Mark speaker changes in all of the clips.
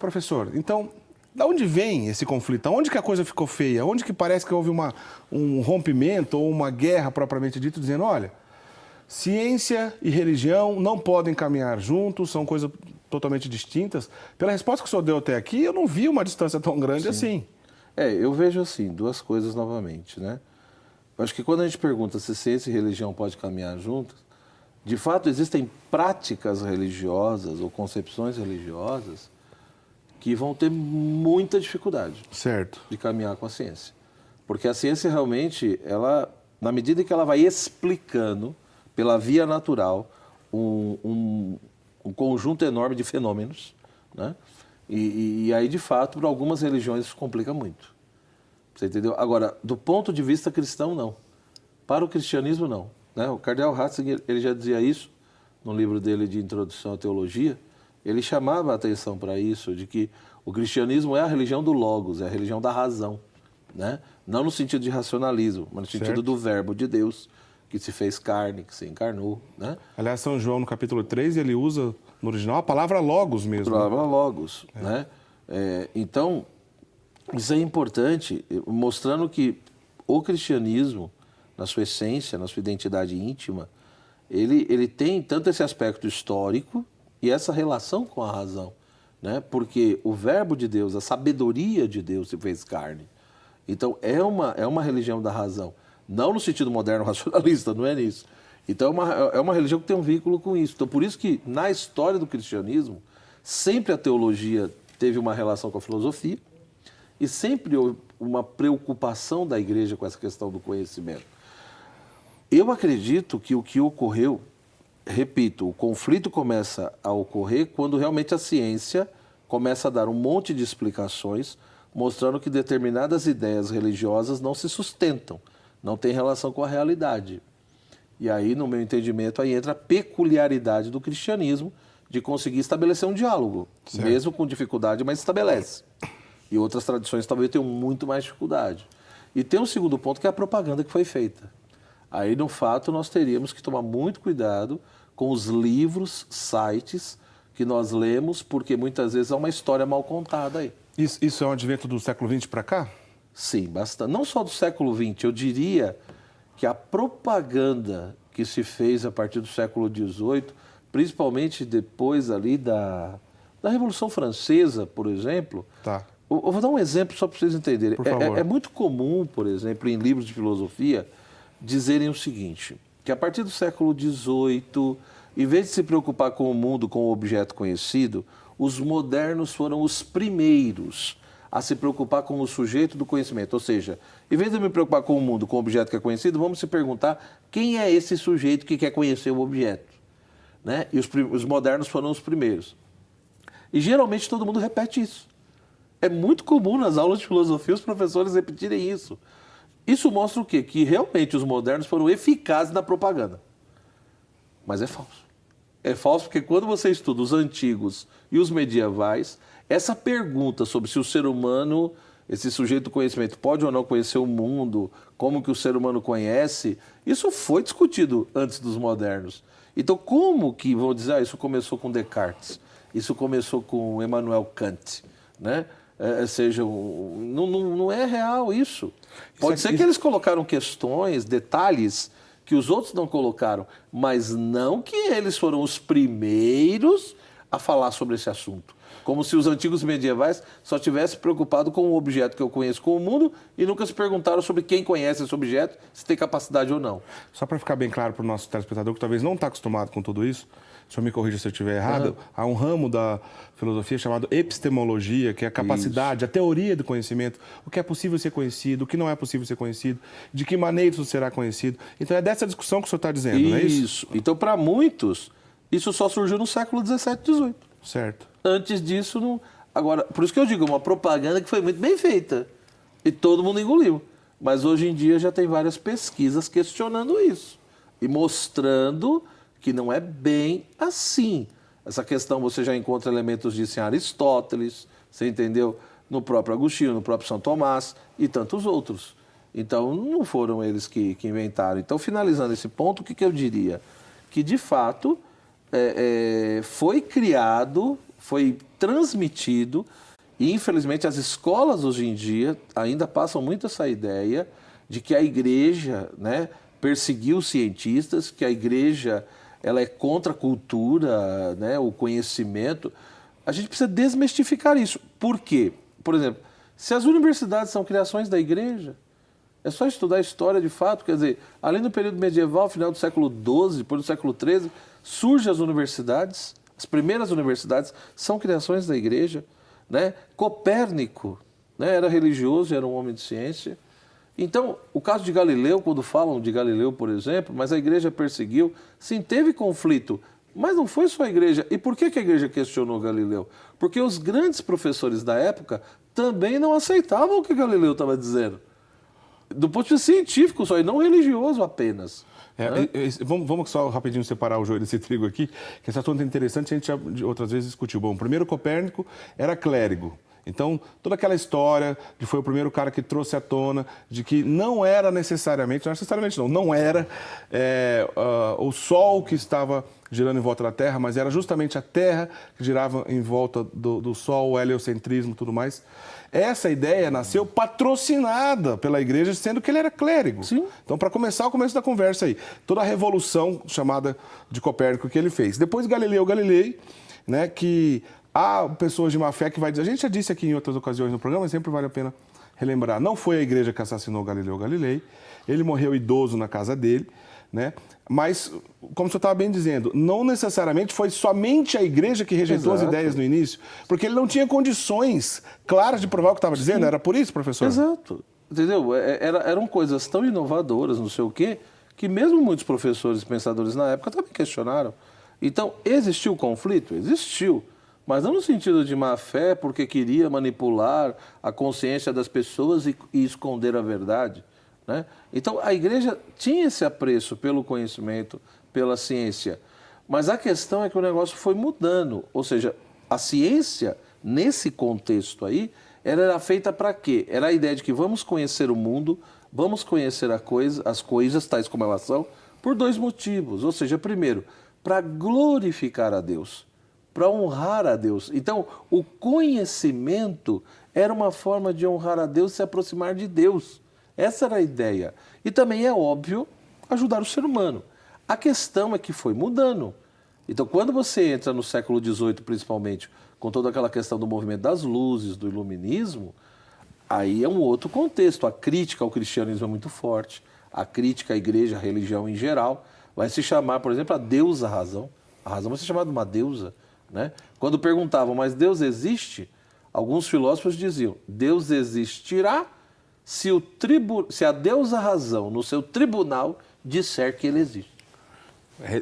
Speaker 1: Professor, então, da onde vem esse conflito? Onde que a coisa ficou feia? Onde que parece que houve um rompimento ou uma guerra propriamente dito, dizendo, olha, ciência e religião não podem caminhar juntos, são coisas totalmente distintas. Pela resposta que o senhor deu até aqui, eu não vi uma distância tão grande assim.
Speaker 2: Eu vejo assim, duas coisas novamente, né? Eu acho que quando a gente pergunta se ciência e religião podem caminhar juntas, de fato existem práticas religiosas ou concepções religiosas que vão ter muita dificuldade de caminhar com a ciência. Porque a ciência realmente, ela, na medida que ela vai explicando pela via natural um conjunto enorme de fenômenos, né? E aí, de fato, para algumas religiões isso complica muito. Você entendeu? Agora, do ponto de vista cristão, não. Para o cristianismo, não. Né? O cardeal Ratzinger, ele já dizia isso no livro dele de Introdução à Teologia. Ele chamava a atenção para isso, de que o cristianismo é a religião do logos, é a religião da razão. Né? Não no sentido de racionalismo, mas no sentido do verbo de Deus, que se fez carne, que se encarnou. Né?
Speaker 1: Aliás, São João, no capítulo 3, ele usa, no original, a palavra logos mesmo.
Speaker 2: A palavra logos. Né? Então, isso é importante, mostrando que o cristianismo, na sua essência, na sua identidade íntima, ele tem tanto esse aspecto histórico e essa relação com a razão. Né? Porque o verbo de Deus, a sabedoria de Deus se fez carne. Então, é uma religião da razão. Não no sentido moderno racionalista, não é nisso. Então, é uma religião que tem um vínculo com isso. Então, por isso que, na história do cristianismo, sempre a teologia teve uma relação com a filosofia e sempre houve uma preocupação da igreja com essa questão do conhecimento. Eu acredito que o que ocorreu, repito, o conflito começa a ocorrer quando realmente a ciência começa a dar um monte de explicações mostrando que determinadas ideias religiosas não se sustentam, não têm relação com a realidade. E aí, no meu entendimento, aí entra a peculiaridade do cristianismo de conseguir estabelecer um diálogo, mesmo com dificuldade, mas estabelece. E outras tradições talvez tenham muito mais dificuldade. E tem um segundo ponto, que é a propaganda que foi feita. Aí, no fato, nós teríamos que tomar muito cuidado com os livros, sites que nós lemos, porque muitas vezes é uma história mal contada aí.
Speaker 1: Isso é um advento do século XX para cá?
Speaker 2: Sim, bastante. Não só do século XX, eu diria que a propaganda que se fez a partir do século XVIII, principalmente depois ali da Revolução Francesa, por exemplo... Eu vou dar um exemplo só para vocês entenderem. É muito comum, por exemplo, em livros de filosofia, dizerem o seguinte, que a partir do século XVIII, em vez de se preocupar com o mundo, com o objeto conhecido, os modernos foram os primeiros a se preocupar com o sujeito do conhecimento. Ou seja, em vez de eu me preocupar com o mundo, com o objeto que é conhecido, vamos se perguntar quem é esse sujeito que quer conhecer o objeto. Né? E os modernos foram os primeiros. E geralmente todo mundo repete isso. É muito comum nas aulas de filosofia os professores repetirem isso. Isso mostra o quê? Que realmente os modernos foram eficazes na propaganda. Mas é falso. É falso porque quando você estuda os antigos e os medievais, essa pergunta sobre se o ser humano, esse sujeito do conhecimento, pode ou não conhecer o mundo, como que o ser humano conhece, isso foi discutido antes dos modernos. Então, como que, vão dizer, isso começou com Descartes, isso começou com Immanuel Kant, né? Não é real isso. Pode ser que eles colocaram questões, detalhes que os outros não colocaram, mas não que eles foram os primeiros a falar sobre esse assunto. Como se os antigos medievais só tivessem preocupado com o objeto que eu conheço, com o mundo, e nunca se perguntaram sobre quem conhece esse objeto, se tem capacidade ou não.
Speaker 1: Só para ficar bem claro para o nosso telespectador, que talvez não está acostumado com tudo isso, o senhor me corrija se eu estiver errado, há um ramo da filosofia chamado epistemologia, que é a capacidade, a teoria do conhecimento, o que é possível ser conhecido, o que não é possível ser conhecido, de que maneira isso será conhecido. Então é dessa discussão que o senhor está dizendo, não é isso?
Speaker 2: Isso. Então, para muitos, isso só surgiu no século XVII, XVIII.
Speaker 1: Certo.
Speaker 2: Antes disso, não... Agora, por isso que eu digo, uma propaganda que foi muito bem feita. E todo mundo engoliu. Mas hoje em dia já tem várias pesquisas questionando isso. E mostrando que não é bem assim. Essa questão você já encontra elementos disso em Aristóteles, você entendeu? No próprio Agostinho, no próprio São Tomás e tantos outros. Então, não foram eles que inventaram. Então, finalizando esse ponto, o que eu diria? Que, de fato, foi criado, foi transmitido e, infelizmente, as escolas hoje em dia ainda passam muito essa ideia de que a igreja, né, perseguiu os cientistas, que a igreja ela é contra a cultura, né, o conhecimento. A gente precisa desmistificar isso. Por quê? Por exemplo, se as universidades são criações da igreja, é só estudar a história de fato. Quer dizer, além do período medieval, final do século XII, depois do século XIII, surgem as universidades. As primeiras universidades são criações da igreja, né? Copérnico, né, era religioso, era um homem de ciência. Então, o caso de Galileu, quando falam de Galileu, por exemplo, mas a igreja perseguiu, sim, teve conflito, mas não foi só a igreja. E por que a igreja questionou Galileu? Porque os grandes professores da época também não aceitavam o que Galileu estava dizendo. Do ponto de vista científico só, e não religioso apenas.
Speaker 1: Vamos só rapidinho separar o joio desse trigo aqui, que esse assunto é interessante, a gente já outras vezes discutiu. Bom, primeiro Copérnico era clérigo. Então, toda aquela história de foi o primeiro cara que trouxe à tona de que não era necessariamente não era o Sol que estava girando em volta da Terra, mas era justamente a Terra que girava em volta do Sol, o heliocentrismo e tudo mais. Essa ideia nasceu patrocinada pela igreja, sendo que ele era clérigo.
Speaker 2: Sim.
Speaker 1: Então, para começar o começo da conversa aí, toda a revolução chamada de Copérnico que ele fez. Depois Galileu Galilei, né, que há pessoas de má fé que vai dizer, a gente já disse aqui em outras ocasiões no programa, mas sempre vale a pena relembrar, não foi a igreja que assassinou Galileu Galilei, ele morreu idoso na casa dele, né? Mas, como o senhor estava bem dizendo, não necessariamente foi somente a igreja que rejeitou as ideias no início, porque ele não tinha condições claras de provar o que estava dizendo. Era por isso, professor?
Speaker 2: Exato. Entendeu? Eram coisas tão inovadoras, não sei o quê, que mesmo muitos professores e pensadores na época também questionaram. Então, existiu conflito? Existiu. Mas não no sentido de má fé, porque queria manipular a consciência das pessoas e esconder a verdade, né? Então, a igreja tinha esse apreço pelo conhecimento, pela ciência. Mas a questão é que o negócio foi mudando. Ou seja, a ciência, nesse contexto aí, ela era feita para quê? Era a ideia de que vamos conhecer o mundo, vamos conhecer as coisas, tais como elas são, por dois motivos. Ou seja, primeiro, para glorificar a Deus, para honrar a Deus. Então, o conhecimento era uma forma de honrar a Deus e se aproximar de Deus. Essa era a ideia. E também é óbvio ajudar o ser humano. A questão é que foi mudando. Então, quando você entra no século XVIII, principalmente, com toda aquela questão do movimento das luzes, do iluminismo, aí é um outro contexto. A crítica ao cristianismo é muito forte. A crítica à igreja, à religião em geral, vai se chamar, por exemplo, a deusa razão. A razão vai ser chamada de uma deusa, né? Quando perguntavam, mas Deus existe? Alguns filósofos diziam, Deus existirá se a deusa razão, no seu tribunal, disser que ele existe.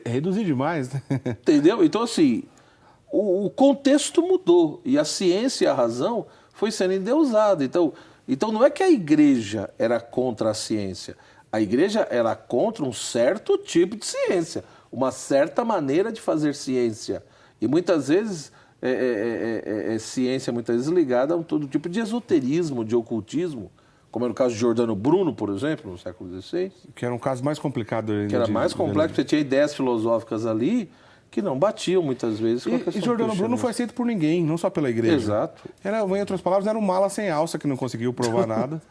Speaker 1: Reduzir demais, né?
Speaker 2: Entendeu? Então, assim, o contexto mudou e a ciência e a razão foi sendo endeusada. Então, não é que a igreja era contra a ciência. A igreja era contra um certo tipo de ciência, uma certa maneira de fazer ciência. E muitas vezes, ciência muitas vezes ligada a todo tipo de esoterismo, de ocultismo, como era o caso de Giordano Bruno, por exemplo, no século XVI.
Speaker 1: Que era um caso mais complicado.
Speaker 2: Que era mais complexo, você tinha ideias filosóficas ali que não batiam muitas vezes com a questão.
Speaker 1: E Giordano Bruno não foi aceito por ninguém, não só pela igreja.
Speaker 2: Exato.
Speaker 1: Em outras palavras, era um mala sem alça que não conseguiu provar nada.